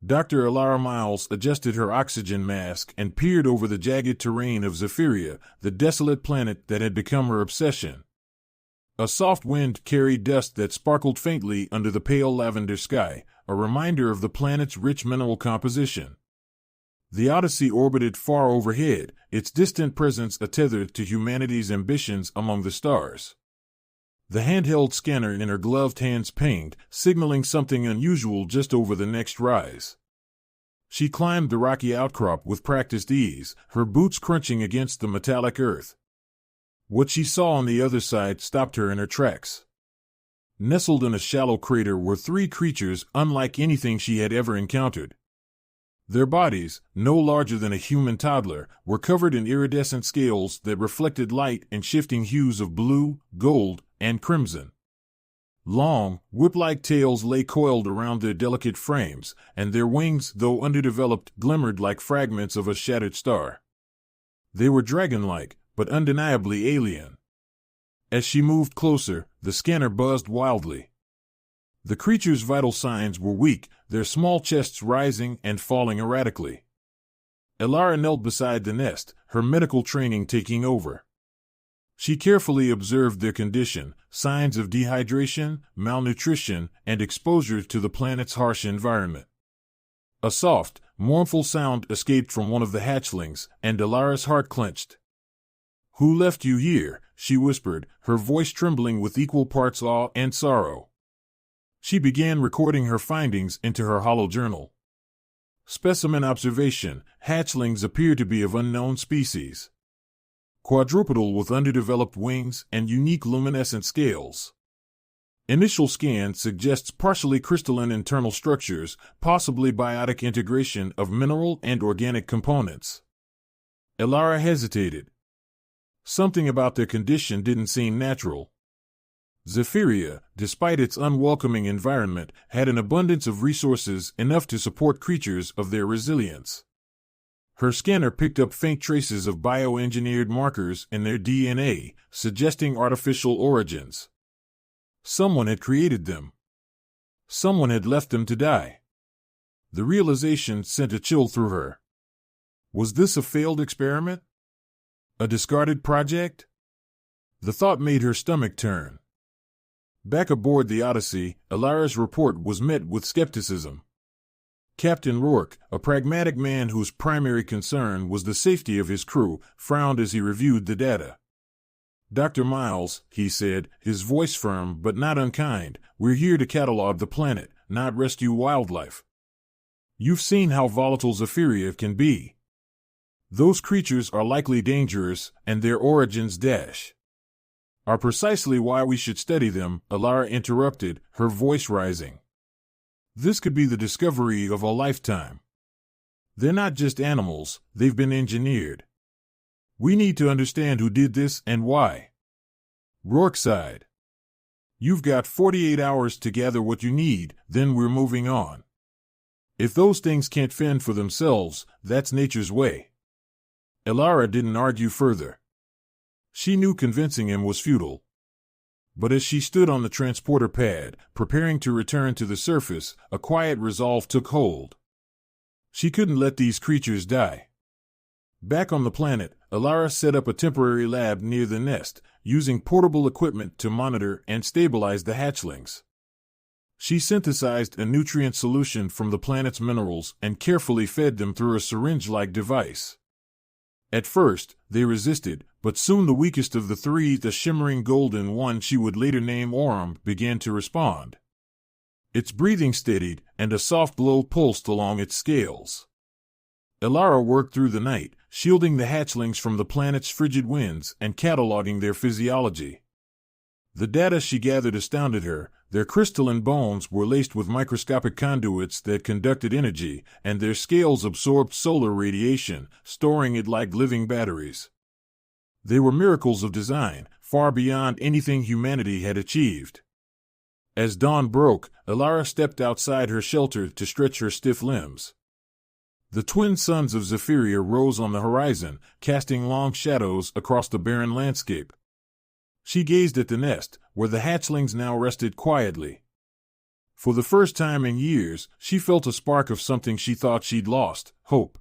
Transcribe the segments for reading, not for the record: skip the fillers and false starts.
Dr. Elara Miles adjusted her oxygen mask and peered over the jagged terrain of Zephyria, the desolate planet that had become her obsession. A soft wind carried dust that sparkled faintly under the pale lavender sky, a reminder of the planet's rich mineral composition. The Odyssey orbited far overhead, its distant presence tethered to humanity's ambitions among the stars. The handheld scanner in her gloved hands pinged, signaling something unusual just over the next rise. She climbed the rocky outcrop with practiced ease, her boots crunching against the metallic earth. What she saw on the other side stopped her in her tracks. Nestled in a shallow crater were three creatures unlike anything she had ever encountered. Their bodies, no larger than a human toddler, were covered in iridescent scales that reflected light in shifting hues of blue, gold, and crimson. Long, whip-like tails lay coiled around their delicate frames, and their wings, though underdeveloped, glimmered like fragments of a shattered star. They were dragon-like, but undeniably alien. As she moved closer, the scanner buzzed wildly. The creature's vital signs were weak, their small chests rising and falling erratically. Elara knelt beside the nest, her medical training taking over. She carefully observed their condition, signs of dehydration, malnutrition, and exposure to the planet's harsh environment. A soft, mournful sound escaped from one of the hatchlings, and Elara's heart clenched. "Who left you here?" she whispered, her voice trembling with equal parts awe and sorrow. She began recording her findings into her hollow journal. Specimen observation: hatchlings appear to be of unknown species. Quadrupedal with underdeveloped wings and unique luminescent scales. Initial scan suggests partially crystalline internal structures, possibly biotic integration of mineral and organic components. Elara hesitated. Something about their condition didn't seem natural. Zephyria, despite its unwelcoming environment, had an abundance of resources enough to support creatures of their resilience. Her scanner picked up faint traces of bioengineered markers in their DNA, suggesting artificial origins. Someone had created them. Someone had left them to die. The realization sent a chill through her. Was this a failed experiment? A discarded project? The thought made her stomach turn. Back aboard the Odyssey, Elara's report was met with skepticism. Captain Rourke, a pragmatic man whose primary concern was the safety of his crew, frowned as he reviewed the data. "Dr. Miles," he said, his voice firm but not unkind, "we're here to catalog the planet, not rescue wildlife. You've seen how volatile Zephyria can be. Those creatures are likely dangerous, and their origins are precisely why we should study them," Elara interrupted, her voice rising. "This could be the discovery of a lifetime. They're not just animals, they've been engineered. We need to understand who did this and why." Rourke sighed. "You've got 48 hours to gather what you need, then we're moving on. If those things can't fend for themselves, that's nature's way." Elara didn't argue further. She knew convincing him was futile. But as she stood on the transporter pad, preparing to return to the surface, a quiet resolve took hold. She couldn't let these creatures die. Back on the planet, Elara set up a temporary lab near the nest, using portable equipment to monitor and stabilize the hatchlings. She synthesized a nutrient solution from the planet's minerals and carefully fed them through a syringe-like device. At first, they resisted, but soon the weakest of the three, the shimmering golden one she would later name Orm, began to respond. Its breathing steadied, and a soft glow pulsed along its scales. Elara worked through the night, shielding the hatchlings from the planet's frigid winds and cataloging their physiology. The data she gathered astounded her. Their crystalline bones were laced with microscopic conduits that conducted energy, and their scales absorbed solar radiation, storing it like living batteries. They were miracles of design, far beyond anything humanity had achieved. As dawn broke, Elara stepped outside her shelter to stretch her stiff limbs. The twin suns of Zephyria rose on the horizon, casting long shadows across the barren landscape. She gazed at the nest, where the hatchlings now rested quietly. For the first time in years, she felt a spark of something she thought she'd lost: hope.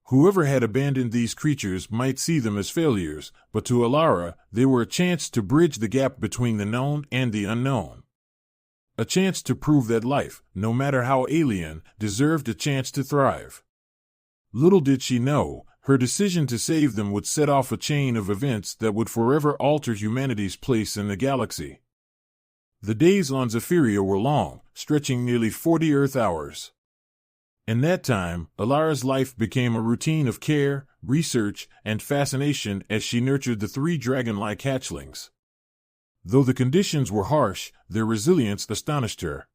Whoever had abandoned these creatures might see them as failures, but to Alara, they were a chance to bridge the gap between the known and the unknown. A chance to prove that life, no matter how alien, deserved a chance to thrive. Little did she know, her decision to save them would set off a chain of events that would forever alter humanity's place in the galaxy. The days on Zephyria were long, stretching nearly 40 Earth hours. In that time, Alara's life became a routine of care, research, and fascination as she nurtured the 3 dragon-like hatchlings. Though the conditions were harsh, their resilience astonished her.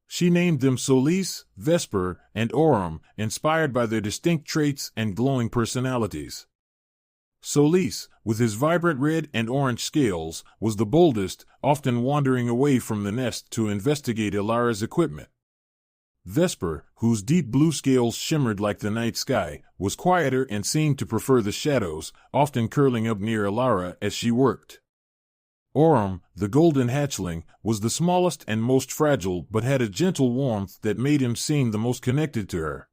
She named them Solis, Vesper, and Aurum, inspired by their distinct traits and glowing personalities. Solis, with his vibrant red and orange scales, was the boldest, often wandering away from the nest to investigate Alara's equipment. Vesper, whose deep blue scales shimmered like the night sky, was quieter and seemed to prefer the shadows, often curling up near Alara as she worked. Aurum, the golden hatchling, was the smallest and most fragile but had a gentle warmth that made him seem the most connected to her.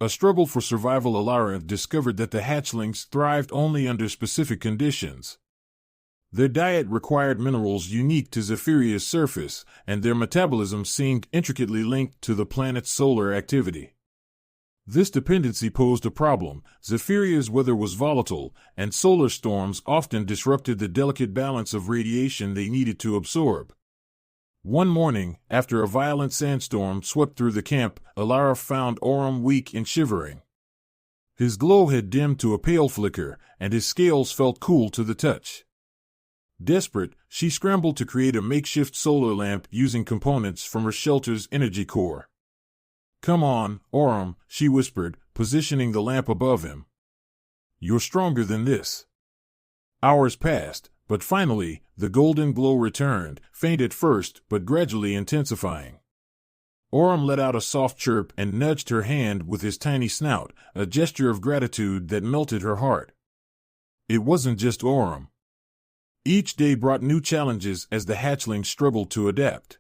A struggle for survival, Alara discovered that the hatchlings thrived only under specific conditions. Their diet required minerals unique to Zephyria's surface, and their metabolism seemed intricately linked to the planet's solar activity. This dependency posed a problem. Zephyria's weather was volatile, and solar storms often disrupted the delicate balance of radiation they needed to absorb. One morning, after a violent sandstorm swept through the camp, Alara found Aurum weak and shivering. His glow had dimmed to a pale flicker, and his scales felt cool to the touch. Desperate, she scrambled to create a makeshift solar lamp using components from her shelter's energy core. "Come on, Aurum," she whispered, positioning the lamp above him. "You're stronger than this." Hours passed, but finally, the golden glow returned, faint at first, but gradually intensifying. Aurum let out a soft chirp and nudged her hand with his tiny snout, a gesture of gratitude that melted her heart. It wasn't just Aurum. Each day brought new challenges as the hatchlings struggled to adapt.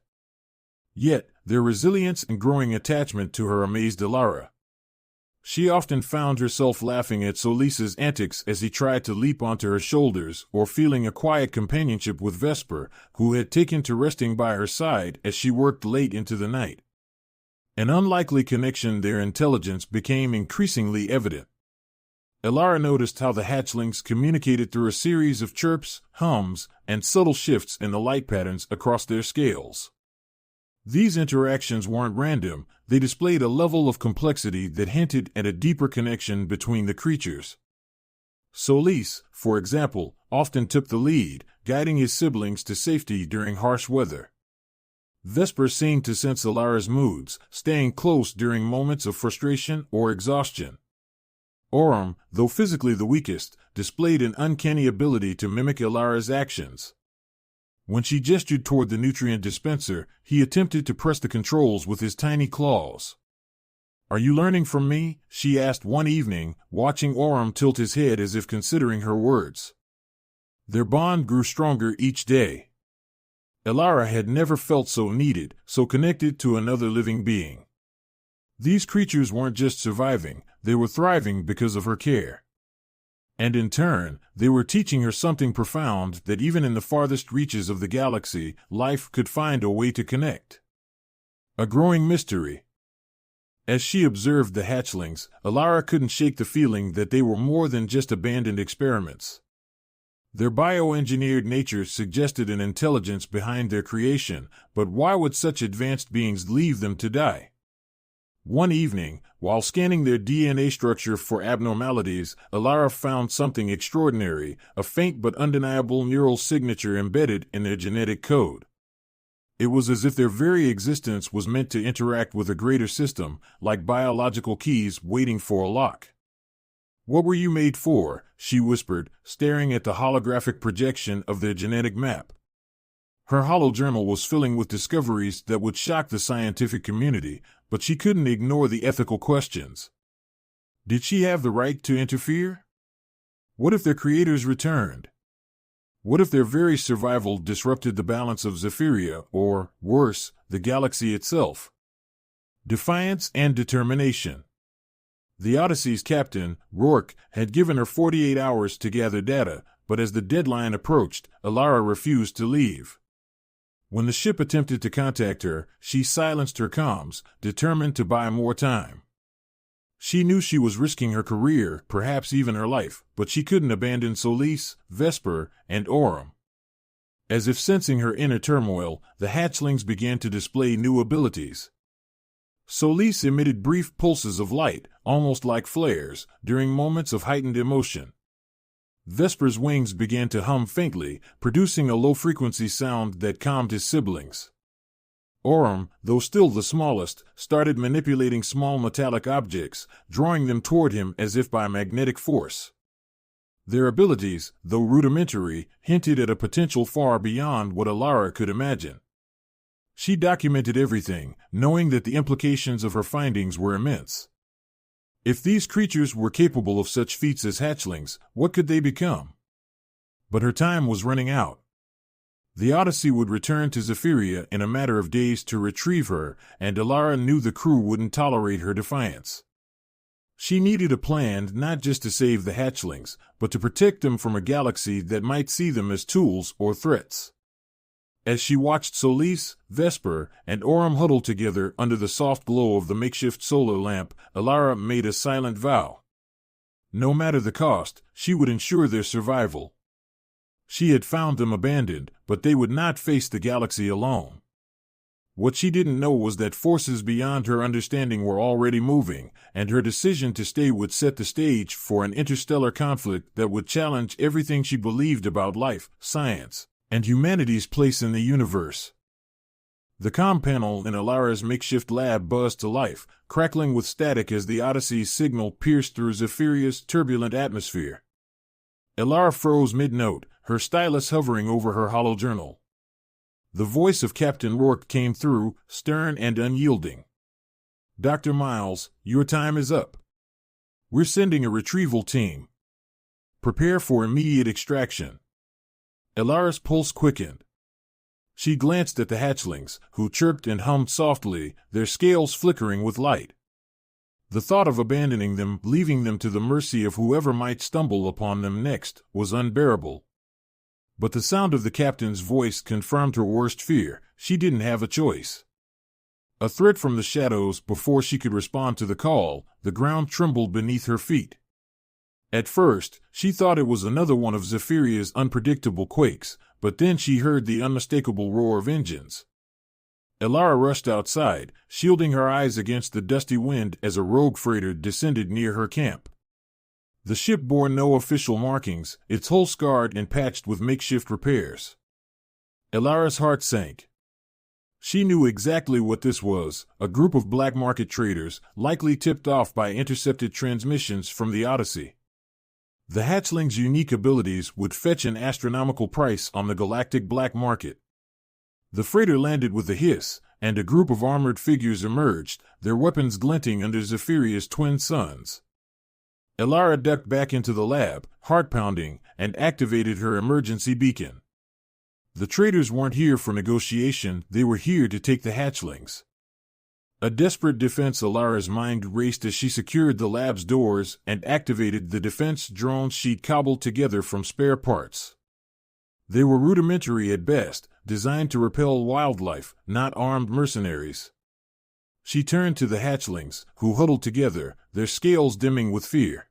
Yet, their resilience and growing attachment to her amazed Alara. She often found herself laughing at Solis's antics as he tried to leap onto her shoulders, or feeling a quiet companionship with Vesper, who had taken to resting by her side as she worked late into the night. An unlikely connection, their intelligence became increasingly evident. Alara noticed how the hatchlings communicated through a series of chirps, hums, and subtle shifts in the light patterns across their scales. These interactions weren't random, they displayed a level of complexity that hinted at a deeper connection between the creatures. Solis, for example, often took the lead, guiding his siblings to safety during harsh weather. Vesper seemed to sense Alara's moods, staying close during moments of frustration or exhaustion. Aurum, though physically the weakest, displayed an uncanny ability to mimic Alara's actions. When she gestured toward the nutrient dispenser, he attempted to press the controls with his tiny claws. "Are you learning from me?" she asked one evening, watching Aurum tilt his head as if considering her words. Their bond grew stronger each day. Alara had never felt so needed, so connected to another living being. These creatures weren't just surviving, they were thriving because of her care. And in turn, they were teaching her something profound, that even in the farthest reaches of the galaxy, life could find a way to connect. A growing mystery. As she observed the hatchlings, Alara couldn't shake the feeling that they were more than just abandoned experiments. Their bioengineered nature suggested an intelligence behind their creation, but why would such advanced beings leave them to die? One evening, while scanning their DNA structure for abnormalities, Alara found something extraordinary, a faint but undeniable neural signature embedded in their genetic code. It was as if their very existence was meant to interact with a greater system, like biological keys waiting for a lock. "What were you made for?" she whispered, staring at the holographic projection of their genetic map. Her hollow journal was filling with discoveries that would shock the scientific community, but she couldn't ignore the ethical questions. Did she have the right to interfere? What if their creators returned? What if their very survival disrupted the balance of Zephyria, or, worse, the galaxy itself? Defiance and determination. The Odyssey's captain, Rourke, had given her 48 hours to gather data, but as the deadline approached, Alara refused to leave. When the ship attempted to contact her, she silenced her comms, determined to buy more time. She knew she was risking her career, perhaps even her life, but she couldn't abandon Solis, Vesper, and Aurum. As if sensing her inner turmoil, the hatchlings began to display new abilities. Solis emitted brief pulses of light, almost like flares, during moments of heightened emotion. Vesper's wings began to hum faintly, producing a low-frequency sound that calmed his siblings. Aurum, though still the smallest, started manipulating small metallic objects, drawing them toward him as if by magnetic force. Their abilities, though rudimentary, hinted at a potential far beyond what Alara could imagine. She documented everything, knowing that the implications of her findings were immense. If these creatures were capable of such feats as hatchlings, what could they become? But her time was running out. The Odyssey would return to Zephyria in a matter of days to retrieve her, and Alara knew the crew wouldn't tolerate her defiance. She needed a plan not just to save the hatchlings, but to protect them from a galaxy that might see them as tools or threats. As she watched Solis, Vesper, and Aurum huddle together under the soft glow of the makeshift solar lamp, Alara made a silent vow. No matter the cost, she would ensure their survival. She had found them abandoned, but they would not face the galaxy alone. What she didn't know was that forces beyond her understanding were already moving, and her decision to stay would set the stage for an interstellar conflict that would challenge everything she believed about life, science, and humanity's place in the universe. The comm panel in Alara's makeshift lab buzzed to life, crackling with static as the Odyssey's signal pierced through Zephyria's turbulent atmosphere. Alara froze mid-note, her stylus hovering over her hollow journal. The voice of Captain Rourke came through, stern and unyielding. "Dr. Miles, your time is up. We're sending a retrieval team. Prepare for immediate extraction." Alara's pulse quickened. She glanced at the hatchlings, who chirped and hummed softly, their scales flickering with light. The thought of abandoning them, leaving them to the mercy of whoever might stumble upon them next, was unbearable. But the sound of the captain's voice confirmed her worst fear. She didn't have a choice. A threat from the shadows. Before she could respond to the call, the ground trembled beneath her feet. At first, she thought it was another one of Zephyria's unpredictable quakes, but then she heard the unmistakable roar of engines. Alara rushed outside, shielding her eyes against the dusty wind as a rogue freighter descended near her camp. The ship bore no official markings, its hull scarred and patched with makeshift repairs. Alara's heart sank. She knew exactly what this was, a group of black market traders, likely tipped off by intercepted transmissions from the Odyssey. The hatchlings' unique abilities would fetch an astronomical price on the galactic black market. The freighter landed with a hiss, and a group of armored figures emerged, their weapons glinting under Zephyria's twin suns. Alara ducked back into the lab, heart pounding, and activated her emergency beacon. The traders weren't here for negotiation, they were here to take the hatchlings. A desperate defense. Alara's mind raced as she secured the lab's doors and activated the defense drones she'd cobbled together from spare parts. They were rudimentary at best, designed to repel wildlife, not armed mercenaries. She turned to the hatchlings, who huddled together, their scales dimming with fear.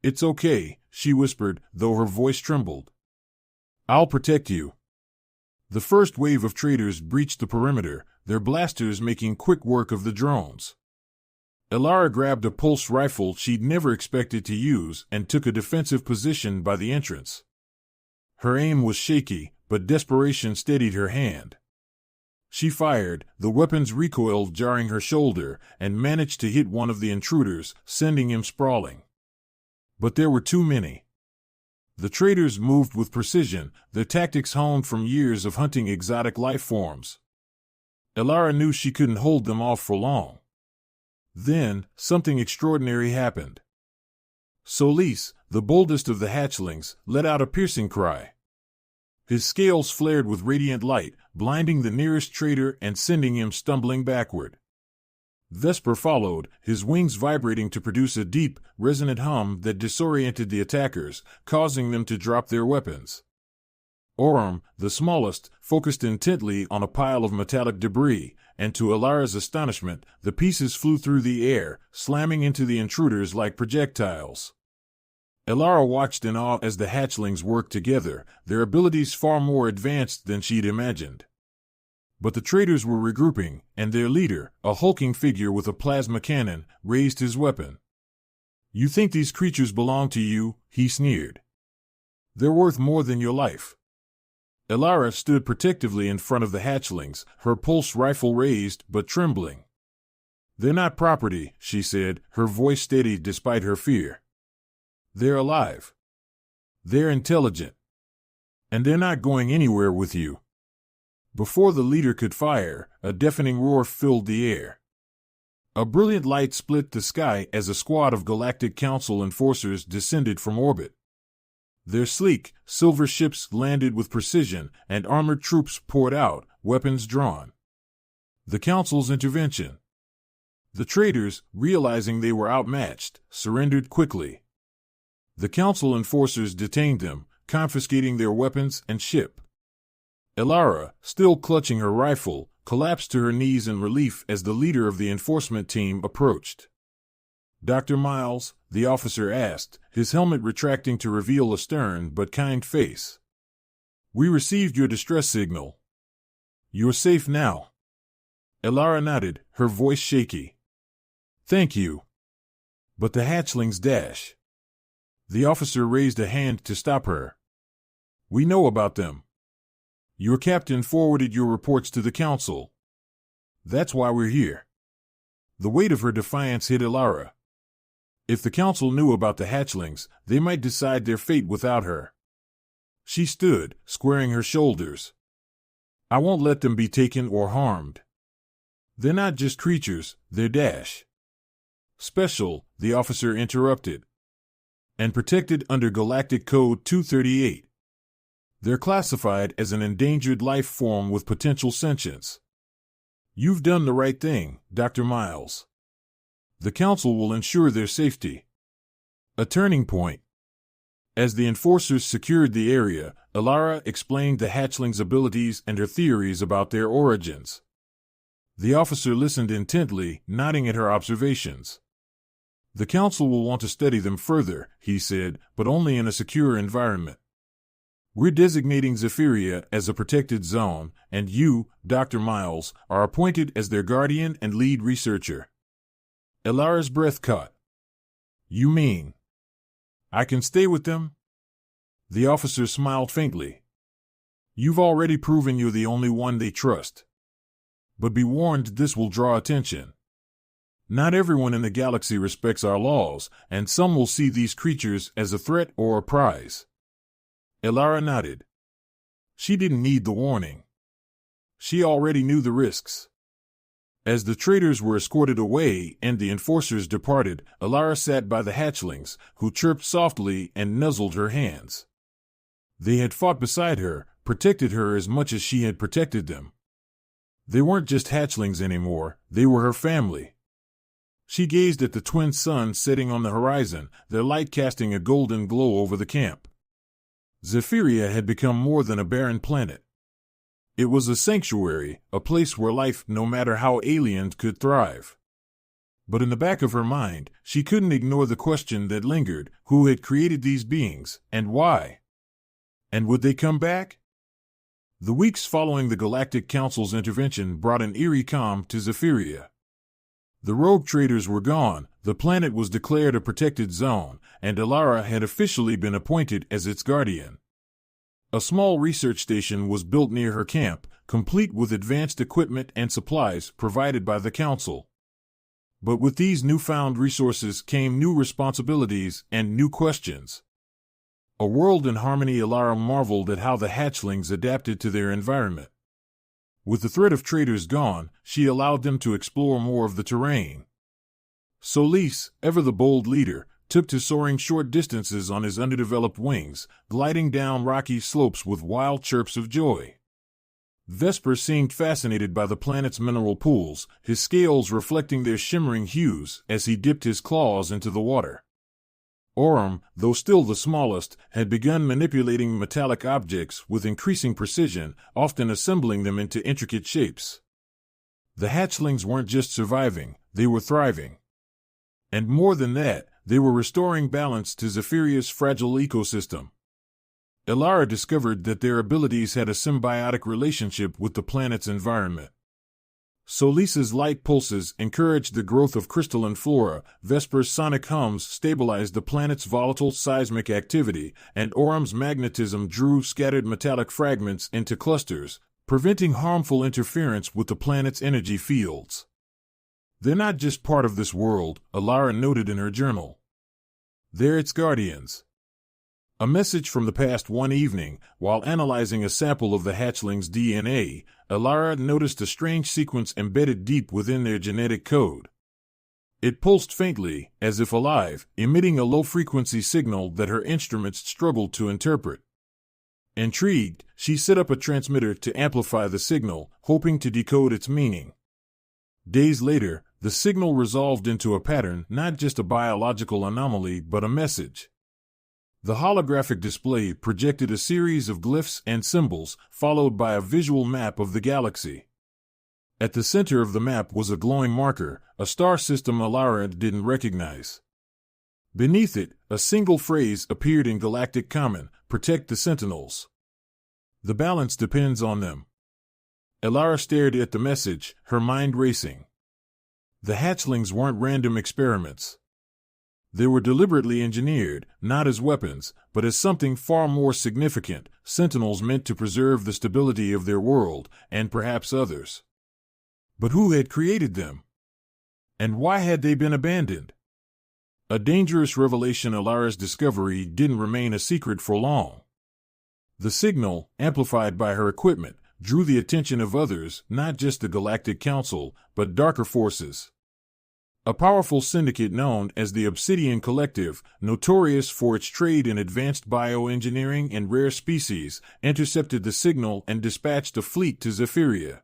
"It's okay," she whispered, though her voice trembled. "I'll protect you." The first wave of traders breached the perimeter, their blasters making quick work of the drones. Alara grabbed a pulse rifle she'd never expected to use and took a defensive position by the entrance. Her aim was shaky, but desperation steadied her hand. She fired, the weapons recoiled, jarring her shoulder, and managed to hit one of the intruders, sending him sprawling. But there were too many. The traders moved with precision, their tactics honed from years of hunting exotic life forms. Alara knew she couldn't hold them off for long. Then, something extraordinary happened. Solis, the boldest of the hatchlings, let out a piercing cry. His scales flared with radiant light, blinding the nearest trader and sending him stumbling backward. Vesper followed, his wings vibrating to produce a deep, resonant hum that disoriented the attackers, causing them to drop their weapons. Orm, the smallest, focused intently on a pile of metallic debris, and to Alara's astonishment, the pieces flew through the air, slamming into the intruders like projectiles. Alara watched in awe as the hatchlings worked together, their abilities far more advanced than she'd imagined. But the traitors were regrouping, and their leader, a hulking figure with a plasma cannon, raised his weapon. "You think these creatures belong to you?" he sneered. "They're worth more than your life." Alara stood protectively in front of the hatchlings, her pulse rifle raised but trembling. "They're not property," she said, her voice steady despite her fear. "They're alive. They're intelligent. And they're not going anywhere with you." Before the leader could fire, a deafening roar filled the air. A brilliant light split the sky as a squad of Galactic Council enforcers descended from orbit. Their sleek, silver ships landed with precision, and armored troops poured out, weapons drawn. The Council's intervention. The traitors, realizing they were outmatched, surrendered quickly. The Council enforcers detained them, confiscating their weapons and ship. Alara, still clutching her rifle, collapsed to her knees in relief as the leader of the enforcement team approached. "Dr. Miles?" the officer asked, his helmet retracting to reveal a stern but kind face. "We received your distress signal. You're safe now." Alara nodded, her voice shaky. "Thank you." "But the hatchlings dash." The officer raised a hand to stop her. "We know about them. Your captain forwarded your reports to the council. That's why we're here." The weight of her defiance hit Alara. If the council knew about the hatchlings, they might decide their fate without her. She stood, squaring her shoulders. "I won't let them be taken or harmed. They're not just creatures, they're dash. Special," the officer interrupted. "And protected under Galactic Code 238. They're classified as an endangered life form with potential sentience. You've done the right thing, Dr. Miles. The Council will ensure their safety." A turning point. As the enforcers secured the area, Alara explained the hatchlings' abilities and her theories about their origins. The officer listened intently, nodding at her observations. "The Council will want to study them further," he said, "but only in a secure environment. We're designating Zephyria as a protected zone, and you, Dr. Miles, are appointed as their guardian and lead researcher." Alara's breath caught. "You mean I can stay with them?" The officer smiled faintly. "You've already proven you're the only one they trust. But be warned, this will draw attention. Not everyone in the galaxy respects our laws, and some will see these creatures as a threat or a prize." Alara nodded. She didn't need the warning. She already knew the risks. As the traitors were escorted away and the enforcers departed, Alara sat by the hatchlings, who chirped softly and nuzzled her hands. They had fought beside her, protected her as much as she had protected them. They weren't just hatchlings anymore, they were her family. She gazed at the twin suns setting on the horizon, their light casting a golden glow over the camp. Zephyria had become more than a barren planet. It was a sanctuary, a place where life, no matter how alien, could thrive. But in the back of her mind, she couldn't ignore the question that lingered: who had created these beings, and why? And would they come back? The weeks following the Galactic Council's intervention brought an eerie calm to Zephyria. The rogue traders were gone, the planet was declared a protected zone, and Alara had officially been appointed as its guardian. A small research station was built near her camp, complete with advanced equipment and supplies provided by the Council. But with these newfound resources came new responsibilities and new questions. A world in harmony. Alara marveled at how the hatchlings adapted to their environment. With the threat of traitors gone, she allowed them to explore more of the terrain. Solis, ever the bold leader, took to soaring short distances on his underdeveloped wings, gliding down rocky slopes with wild chirps of joy. Vesper seemed fascinated by the planet's mineral pools, his scales reflecting their shimmering hues as he dipped his claws into the water. Orm, though still the smallest, had begun manipulating metallic objects with increasing precision, often assembling them into intricate shapes. The hatchlings weren't just surviving, they were thriving. And more than that, they were restoring balance to Zephyria's fragile ecosystem. Elara discovered that their abilities had a symbiotic relationship with the planet's environment. Solis's light pulses encouraged the growth of crystalline flora, Vesper's sonic hums stabilized the planet's volatile seismic activity, and Orm's magnetism drew scattered metallic fragments into clusters, preventing harmful interference with the planet's energy fields. They're not just part of this world, Elara noted in her journal. They're its guardians. A message from the past one evening, while analyzing a sample of the hatchling's DNA, Elara noticed a strange sequence embedded deep within their genetic code. It pulsed faintly, as if alive, emitting a low-frequency signal that her instruments struggled to interpret. Intrigued, she set up a transmitter to amplify the signal, hoping to decode its meaning. Days later, the signal resolved into a pattern, not just a biological anomaly but a message. The holographic display projected a series of glyphs and symbols, followed by a visual map of the galaxy. At the center of the map was a glowing marker, a star system Elara didn't recognize. Beneath it, a single phrase appeared in Galactic Common: "Protect the Sentinels. The balance depends on them." Elara stared at the message, her mind racing. The hatchlings weren't random experiments. They were deliberately engineered, not as weapons, but as something far more significant, sentinels meant to preserve the stability of their world, and perhaps others. But who had created them? And why had they been abandoned? A dangerous revelation. Elara's discovery didn't remain a secret for long. The signal, amplified by her equipment, drew the attention of others, not just the Galactic Council, but darker forces. A powerful syndicate known as the Obsidian Collective, notorious for its trade in advanced bioengineering and rare species, intercepted the signal and dispatched a fleet to Zephyria.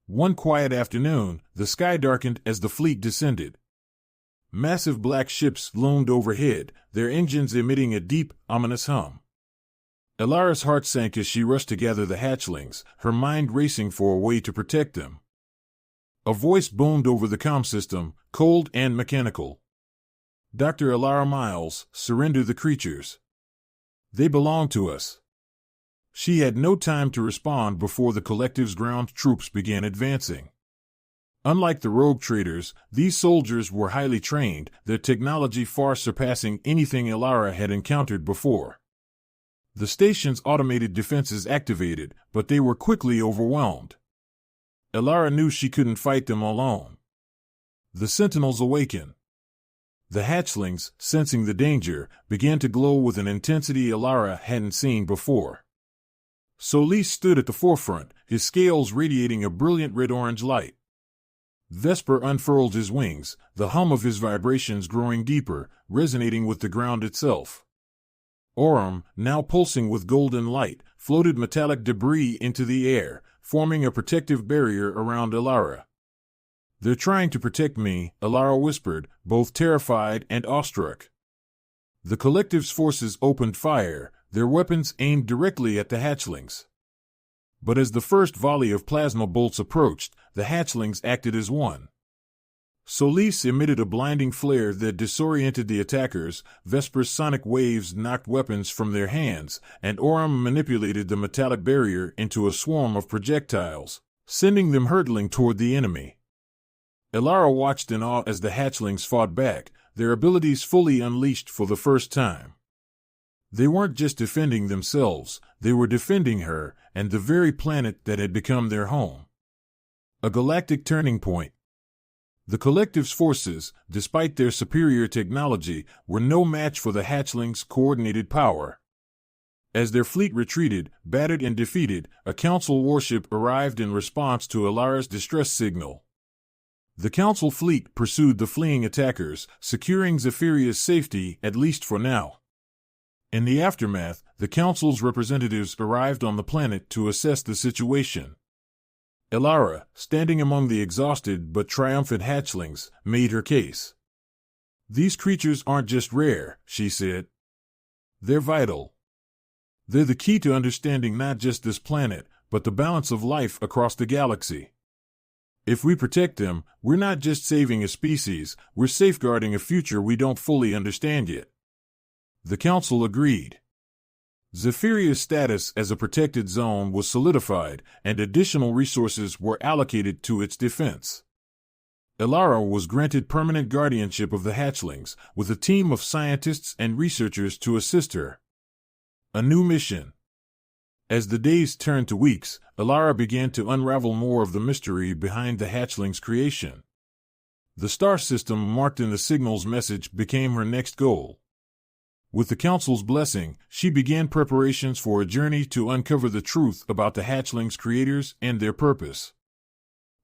One quiet afternoon, the sky darkened as the fleet descended. Massive black ships loomed overhead, their engines emitting a deep, ominous hum. Elara's heart sank as she rushed to gather the hatchlings, her mind racing for a way to protect them. A voice boomed over the comm system, cold and mechanical. "Dr. Elara Miles, surrender the creatures. They belong to us." She had no time to respond before the collective's ground troops began advancing. Unlike the rogue traders, these soldiers were highly trained, their technology far surpassing anything Elara had encountered before. The station's automated defenses activated, but they were quickly overwhelmed. Elara knew she couldn't fight them alone. The sentinels awakened. The hatchlings, sensing the danger, began to glow with an intensity Elara hadn't seen before. Solis stood at the forefront, his scales radiating a brilliant red-orange light. Vesper unfurled his wings, the hum of his vibrations growing deeper, resonating with the ground itself. Orm, now pulsing with golden light, floated metallic debris into the air, forming a protective barrier around Elara. "They're trying to protect me," Elara whispered, both terrified and awestruck. The collective's forces opened fire, their weapons aimed directly at the hatchlings. But as the first volley of plasma bolts approached, the hatchlings acted as one. Solis emitted a blinding flare that disoriented the attackers, Vesper's sonic waves knocked weapons from their hands, and Orm manipulated the metallic barrier into a swarm of projectiles, sending them hurtling toward the enemy. Elara watched in awe as the hatchlings fought back, their abilities fully unleashed for the first time. They weren't just defending themselves, they were defending her, and the very planet that had become their home. A galactic turning point. The collective's forces, despite their superior technology, were no match for the hatchlings' coordinated power. As their fleet retreated, battered and defeated, a council warship arrived in response to Elara's distress signal. The Council fleet pursued the fleeing attackers, securing Zephyria's safety, at least for now. In the aftermath, the Council's representatives arrived on the planet to assess the situation. Elara, standing among the exhausted but triumphant hatchlings, made her case. "These creatures aren't just rare," she said. "They're vital. They're the key to understanding not just this planet, but the balance of life across the galaxy. If we protect them, we're not just saving a species, we're safeguarding a future we don't fully understand yet." The Council agreed. Zephyria's status as a protected zone was solidified, and additional resources were allocated to its defense. Elara was granted permanent guardianship of the hatchlings, with a team of scientists and researchers to assist her. A new mission. As the days turned to weeks, Elara began to unravel more of the mystery behind the hatchlings' creation. The star system marked in the signal's message became her next goal. With the Council's blessing, she began preparations for a journey to uncover the truth about the hatchlings' creators and their purpose.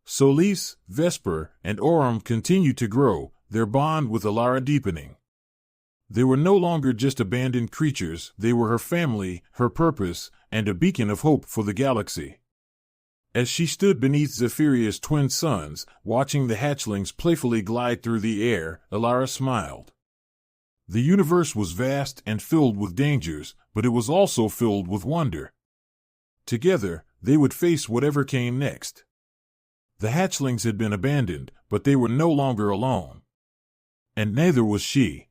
Solis, Vesper, and Aurum continued to grow, their bond with Elara deepening. They were no longer just abandoned creatures, they were her family, her purpose, and a beacon of hope for the galaxy. As she stood beneath Zephyria's twin suns, watching the hatchlings playfully glide through the air, Elara smiled. The universe was vast and filled with dangers, but it was also filled with wonder. Together, they would face whatever came next. The hatchlings had been abandoned, but they were no longer alone. And neither was she.